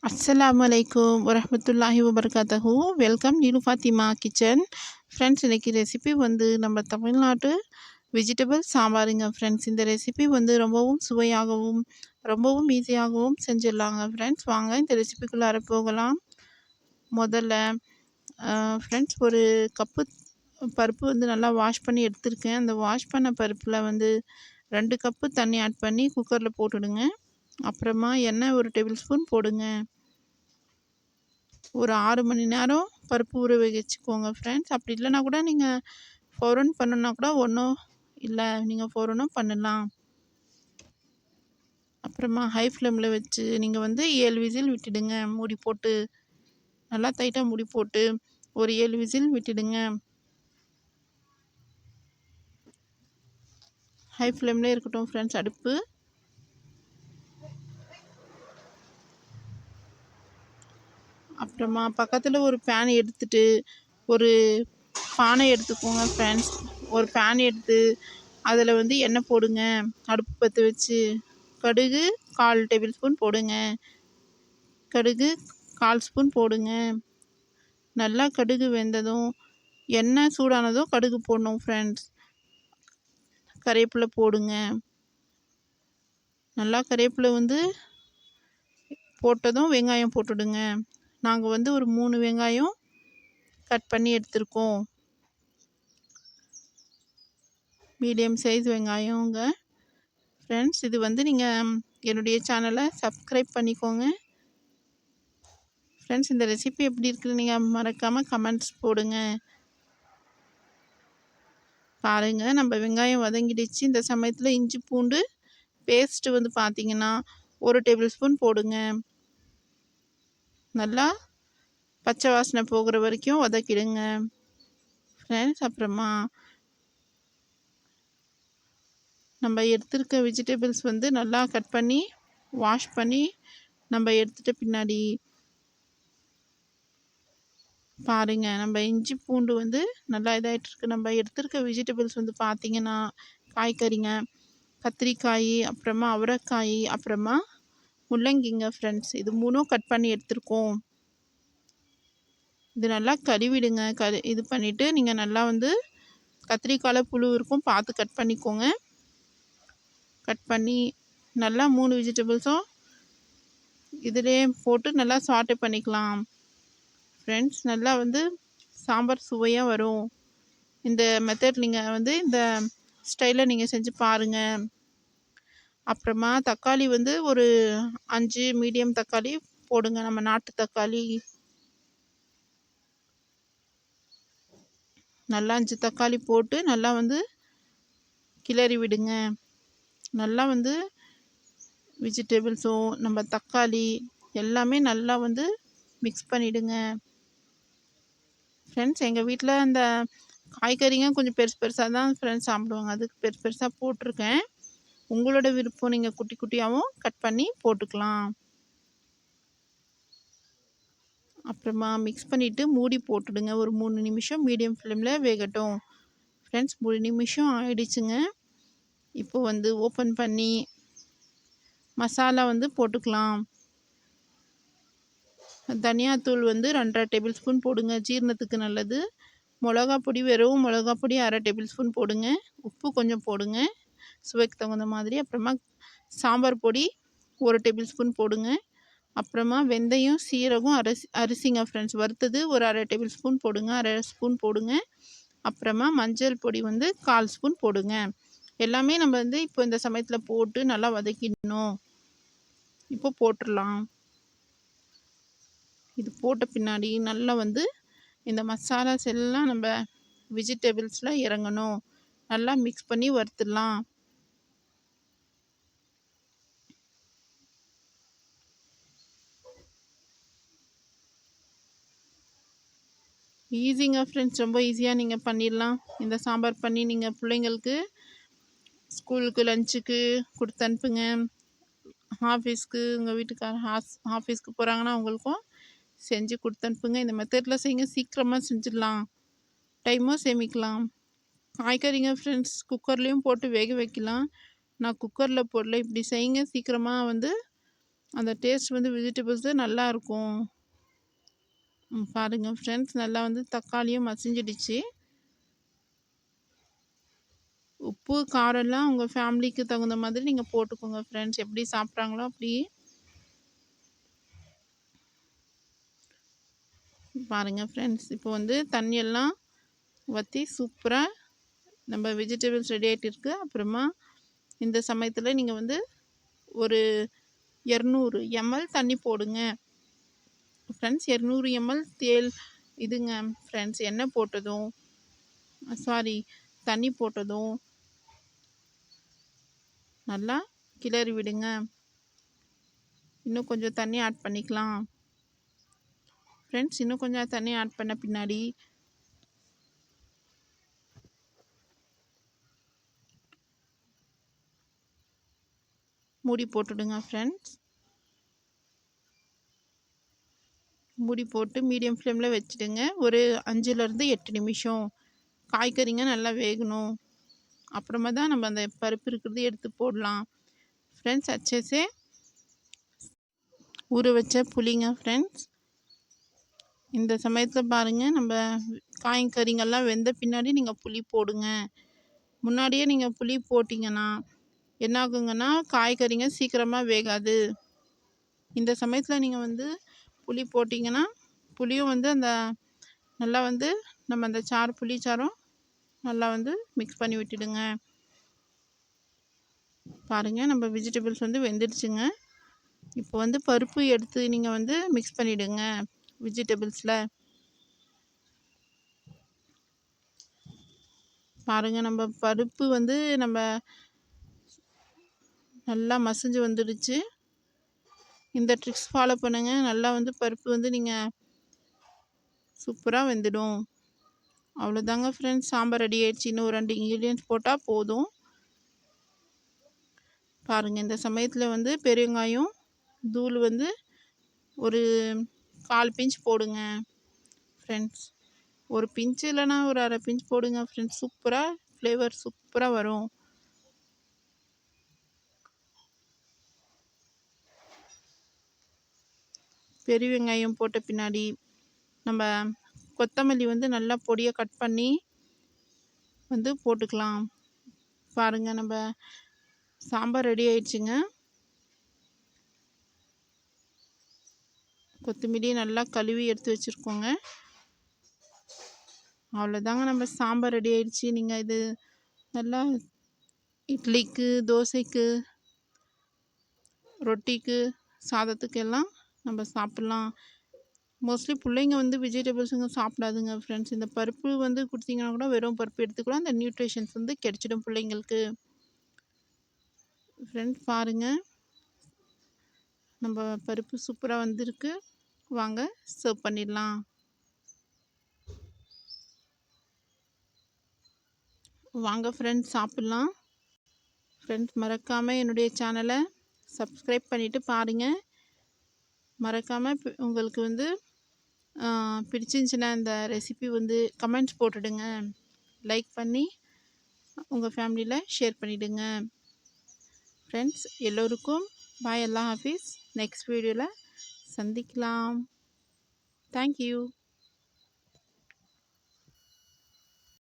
அஸ்ஸலாமு வரஹ்மத்துல்லாஹி வபரகாத்தஹு. Welcome Neelu Fathima kitchen. Friends, இன்றைக்கி ரெசிபி வந்து நம்ம தமிழ்நாட்டு வெஜிடபிள் சாம்பாருங்க ஃப்ரெண்ட்ஸ். இந்த ரெசிபி வந்து ரொம்பவும் சுவையாகவும் ரொம்பவும் ஈஸியாகவும் செஞ்சிடலாங்க ஃப்ரெண்ட்ஸ். வாங்க இந்த ரெசிபிக்குள்ளார போகலாம். முதல்ல ஃப்ரெண்ட்ஸ், ஒரு கப்பு பருப்பு வந்து நல்லா வாஷ் பண்ணி எடுத்திருக்கேன். அந்த வாஷ் பண்ண பருப்பில் வந்து 2 கப்பு தண்ணி ஆட் பண்ணி குக்கரில் போட்டுடுங்க. அப்புறமா எண்ணெய் 1 டேபிள் ஸ்பூன் போடுங்க. ஒரு 6 மணி நேரம் பருப்பு ஊற வச்சுக்கோங்க ஃப்ரெண்ட்ஸ். அப்படி இல்லைனா கூட நீங்கள் ஃபௌரன் பண்ணணுன்னா கூட ஒன்றும் இல்லை, நீங்கள் ஃபௌரனும் பண்ணலாம். அப்புறமா ஹை ஃப்ளேமில் வச்சு நீங்கள் வந்து 7 விசில் விட்டுடுங்க. மூடி போட்டு நல்லா டைட்டாக மூடி போட்டு ஒரு 7 விசில் விட்டுடுங்க. ஹை ஃப்ளேம்லேயே இருக்கட்டும் ஃப்ரெண்ட்ஸ் அடுப்பு. அப்புறமா பக்கத்தில் ஒரு பேன் எடுத்துட்டு ஒரு பானை எடுத்துக்கோங்க ஃப்ரெண்ட்ஸ். ஒரு பேன் எடுத்து அதில் வந்து எண்ணெய் போடுங்க. அடுப்பு பற்ற வச்சு கடுகு 1/4 டேபிள் ஸ்பூன் போடுங்க. கடுகு 1/4 ஸ்பூன் போடுங்க. நல்லா கடுகு வெந்ததும் எண்ணெய் சூடானதும் கடுகு போடணும் ஃப்ரெண்ட்ஸ். கறிவேப்பிலை போடுங்க. நல்லா கறிவேப்பிலை வந்து போட்டதும் வெங்காயம் போட்டுடுங்க. நாங்கள் வந்து ஒரு 3 வெங்காயம் கட் பண்ணி எடுத்துருக்கோம். மீடியம் சைஸ் வெங்காயங்க ஃப்ரெண்ட்ஸ். இது வந்து நீங்கள் என்னுடைய சேனலை சப்ஸ்கிரைப் பண்ணிக்கோங்க ஃப்ரெண்ட்ஸ். இந்த ரெசிபி எப்படி இருக்குன்னு நீங்கள் மறக்காமல் கமெண்ட்ஸ் போடுங்க. பாருங்கள், நம்ம வெங்காயம் வதங்கிடுச்சு. இந்த சமயத்தில் இஞ்சி பூண்டு பேஸ்ட்டு வந்து பார்த்திங்கன்னா 1 டேபிள் ஸ்பூன் போடுங்க. நல்லா பச்சை வாசனை போகிற வரைக்கும் வதக்கிடுங்க ஃப்ரெண்ட்ஸ். அப்புறமா நம்ம எடுத்துருக்க வெஜிடபிள்ஸ் வந்து நல்லா கட் பண்ணி வாஷ் பண்ணி நம்ம எடுத்துகிட்ட பின்னாடி பாருங்கள், நம்ம இஞ்சி பூண்டு வந்து நல்லா இதாகிட்டுருக்கு. நம்ம எடுத்துருக்க வெஜிடபிள்ஸ் வந்து பார்த்திங்கன்னா காய்கறிங்க, கத்திரிக்காய், அப்புறமா அவரைக்காய், அப்புறமா முள்ளங்கிங்க ஃப்ரெண்ட்ஸ். இது 3ம் கட் பண்ணி எடுத்துருக்கோம். இது நல்லா கழுவிடுங்க. இது பண்ணிவிட்டு நீங்கள் நல்லா வந்து கத்திரிக்காயில் புழு இருக்கும் பார்த்து கட் பண்ணிக்கோங்க. கட் பண்ணி நல்லா 3 வெஜிடபிள்ஸும் இதிலே போட்டு நல்லா சாட்டே பண்ணிக்கலாம் ஃப்ரெண்ட்ஸ். நல்லா வந்து சாம்பார் சுவையாக வரும். இந்த மெத்தட் நீங்கள் வந்து இந்த ஸ்டைலில் நீங்கள் செஞ்சு பாருங்கள். அப்புறமா தக்காளி வந்து ஒரு 5 மீடியம் தக்காளி போடுங்க. நம்ம நாட்டு தக்காளி நல்லா 5 தக்காளி போட்டு நல்லா வந்து கிளறி விடுங்க. நல்லா வந்து வெஜிடபிள்ஸும் நம்ம தக்காளி எல்லாமே நல்லா வந்து மிக்ஸ் பண்ணிவிடுங்க ஃப்ரெண்ட்ஸ். எங்கள் வீட்டில் அந்த காய்கறிங்க கொஞ்சம் பெருசு பெருசாக தான் ஃப்ரெண்ட்ஸ் சாப்பிடுவாங்க. அதுக்கு பெருசு பெருசாக போட்டிருக்கேன். உங்களோட விருப்பம், நீங்கள் குட்டி குட்டியாகவும் கட் பண்ணி போட்டுக்கலாம். அப்புறமா மிக்ஸ் பண்ணிவிட்டு மூடி போட்டுடுங்க. ஒரு 3 நிமிஷம் மீடியம் ஃப்ளேமில் வேகட்டும் ஃப்ரெண்ட்ஸ். 3 நிமிஷம் ஆயிடுச்சுங்க. இப்போ வந்து ஓப்பன் பண்ணி மசாலா வந்து போட்டுக்கலாம். தனியாத்தூள் வந்து 2.5 டேபிள் ஸ்பூன் போடுங்க, ஜீரணத்துக்கு நல்லது. மிளகா பொடி வெறும் மிளகா பொடி 1/2 டேபிள் ஸ்பூன் போடுங்க. உப்பு கொஞ்சம் போடுங்க சுவைக்கு தகுந்த மாதிரி. அப்புறமா சாம்பார் பொடி 1 டேபிள் ஸ்பூன் போடுங்க. அப்புறமா வெந்தயம், சீரகம், அரிசிங்க ஃப்ரெண்ட்ஸ் வறுத்தது ஒரு 1/2 டேபிள் ஸ்பூன் போடுங்க. 1/2 ஸ்பூன் போடுங்க. அப்புறமா மஞ்சள் பொடி வந்து 1/4 ஸ்பூன் போடுங்க. எல்லாமே நம்ம வந்து இப்போ இந்த சமயத்தில் போட்டு நல்லா வதக்கிடணும். இப்போ போட்டுடலாம். இது போட்ட பின்னாடி நல்லா வந்து இந்த மசாலாஸ் எல்லாம் நம்ம வெஜிடபிள்ஸில் இறங்கணும். நல்லா மிக்ஸ் பண்ணி வறுத்துடலாம். ஈஸிங்க ஃப்ரெண்ட்ஸ், ரொம்ப ஈஸியாக நீங்கள் பண்ணிடலாம். இந்த சாம்பார் பண்ணி நீங்கள் பிள்ளைங்களுக்கு ஸ்கூலுக்கு லஞ்சுக்கு கொடுத்து அனுப்புங்க. ஆஃபீஸ்க்கு உங்கள் வீட்டுக்கார ஆஃபீஸ்க்கு போகிறாங்கன்னா அவங்களுக்கும் செஞ்சு கொடுத்து அனுப்புங்க. இந்த மெத்தடில் செய்யுங்க, சீக்கிரமாக செஞ்சிடலாம், டைமும் சேமிக்கலாம். காய்கறிங்க ஃப்ரெண்ட்ஸ் குக்கர்லேயும் போட்டு வேக வைக்கலாம். நான் குக்கரில் போடல. இப்படி செய்யுங்க, சீக்கிரமாக வந்து அந்த டேஸ்ட் வந்து வெஜிடபிள்ஸு நல்லாயிருக்கும். பாருங்கள் ஃப்ரெண்ட்ஸ், நல்லா வந்து தக்காளியும் மசிஞ்சிடுச்சு. உப்பு காரம்லாம் உங்கள் ஃபேமிலிக்கு தகுந்த மாதிரி நீங்கள் போட்டுக்கோங்க ஃப்ரெண்ட்ஸ். எப்படி சாப்பிட்றாங்களோ அப்படி. பாருங்கள் ஃப்ரெண்ட்ஸ், இப்போ வந்து தண்ணியெல்லாம் வற்றி சூப்பராக நம்ம வெஜிடபிள்ஸ் ரெடி ஆகிட்டு இருக்கு. அப்புறமா இந்த சமயத்தில் நீங்கள் வந்து ஒரு 200 ml தண்ணி போடுங்க ஃப்ரெண்ட்ஸ். 200 ml இதுங்க ஃப்ரெண்ட்ஸ், எண்ணெய் போட்டதும் தண்ணி போட்டதும் நல்லா கிளறி விடுங்க. இன்னும் கொஞ்சம் தண்ணி ஆட் பண்ணிக்கலாம் ஃப்ரெண்ட்ஸ். இன்னும் கொஞ்சம் தண்ணி ஆட் பண்ண பின்னாடி மூடி போட்டுடுங்க ஃப்ரெண்ட்ஸ். மூடி போட்டு மீடியம் ஃப்ளேமில் வச்சுடுங்க. ஒரு 5லேருந்து 8 நிமிஷம் காய்கறிங்க நல்லா வேகணும். அப்புறமா தான் நம்ம அந்த பருப்பு இருக்கிறது எடுத்து போடலாம் ஃப்ரெண்ட்ஸ். அச்சேசே ஊற வச்ச புளிங்க ஃப்ரெண்ட்ஸ். இந்த சமயத்தில் பாருங்கள், நம்ம காய்கறிங்கெல்லாம் வெந்த பின்னாடி நீங்கள் புளி போடுங்க. முன்னாடியே நீங்கள் புளி போட்டிங்கன்னா என்ன ஆகுங்கன்னா காய்கறிங்க சீக்கிரமாக வேகாது. இந்த சமயத்தில் நீங்கள் வந்து புளி போட்டிங்கன்னா புளியும் வந்து அந்த நல்லா வந்து நம்ம அந்த புளிச்சாரும் நல்லா வந்து மிக்ஸ் பண்ணி விட்டுடுங்க. பாருங்கள், நம்ம வெஜிடபிள்ஸ் வந்து வெந்துடுச்சுங்க. இப்போ வந்து பருப்பு எடுத்து நீங்கள் வந்து மிக்ஸ் பண்ணிவிடுங்க வெஜிடபிள்ஸில். பாருங்கள், நம்ம பருப்பு வந்து நம்ம நல்லா மசிஞ்சு வந்துடுச்சு. இந்த ட்ரிக்ஸ் ஃபாலோ பண்ணுங்கள். நல்லா வந்து பருப்பு வந்து நீங்கள் சூப்பராக வெந்துடும். அவ்வளோதாங்க ஃப்ரெண்ட்ஸ், சாம்பார் ரெடி ஆயிடுச்சு. இன்னும் 2 இன்க்ரீடியன்ட்ஸ் போட்டால் போதும். பாருங்கள், இந்த சமயத்தில் வந்து பெருங்காயம் தூள் வந்து ஒரு 1/4 பிஞ்ச் போடுங்க ஃப்ரெண்ட்ஸ். ஒரு பிஞ்சு இல்லைனா ஒரு 1/2 பிஞ்ச் போடுங்க ஃப்ரெண்ட்ஸ். சூப்பராக ஃப்ளேவர் சூப்பராக வரும். பெரிய வெங்காயம் போட்ட பின்னாடி நம்ம கொத்தமல்லி வந்து நல்லா பொடியை கட் பண்ணி வந்து போட்டுக்கலாம். பாருங்கள், நம்ம சாம்பார் ரெடி ஆயிடுச்சுங்க. கொத்தமல்லி நல்லா கழுவி எடுத்து வச்சுருக்கோங்க. அவ்வளோதாங்க, நம்ம சாம்பார் ரெடி ஆயிடுச்சு. நீங்கள் இது நல்லா இட்லிக்கு, தோசைக்கு, ரொட்டிக்கு, சாதத்துக்கு எல்லாம் நம்ம சாப்பிட்லாம். மோஸ்ட்லி பிள்ளைங்க வந்து வெஜிடபிள்ஸுங்க சாப்பிடாதுங்க ஃப்ரெண்ட்ஸ். இந்த பருப்பு வந்து கொடுத்தீங்கன்னா கூட வெறும் பருப்பு எடுத்துக்கூட அந்த நியூட்ரிஷன்ஸ் வந்து கிடைச்சிடும் பிள்ளைங்களுக்கு ஃப்ரெண்ட்ஸ். பாருங்கள், நம்ம பருப்பு சூப்பராக வந்திருக்கு. வாங்க சர்வ் பண்ணிடலாம். வாங்க ஃப்ரெண்ட்ஸ் சாப்பிட்லாம். ஃப்ரெண்ட்ஸ், மறக்காமல் என்னுடைய சேனலை சப்ஸ்கிரைப் பண்ணிவிட்டு பாருங்கள். மறக்காமல் உங்களுக்கு வந்து பிடிச்சிருந்துச்சின்னா இந்த ரெசிபி வந்து கமெண்ட்ஸ் போட்டுடுங்க. லைக் பண்ணி உங்கள் ஃபேமிலியில் ஷேர் பண்ணிவிடுங்க ஃப்ரெண்ட்ஸ். எல்லோருக்கும் பாய். அல்லாஹ் ஹாஃபிஸ். நெக்ஸ்ட் வீடியோவில் சந்திக்கலாம். தேங்க்யூ.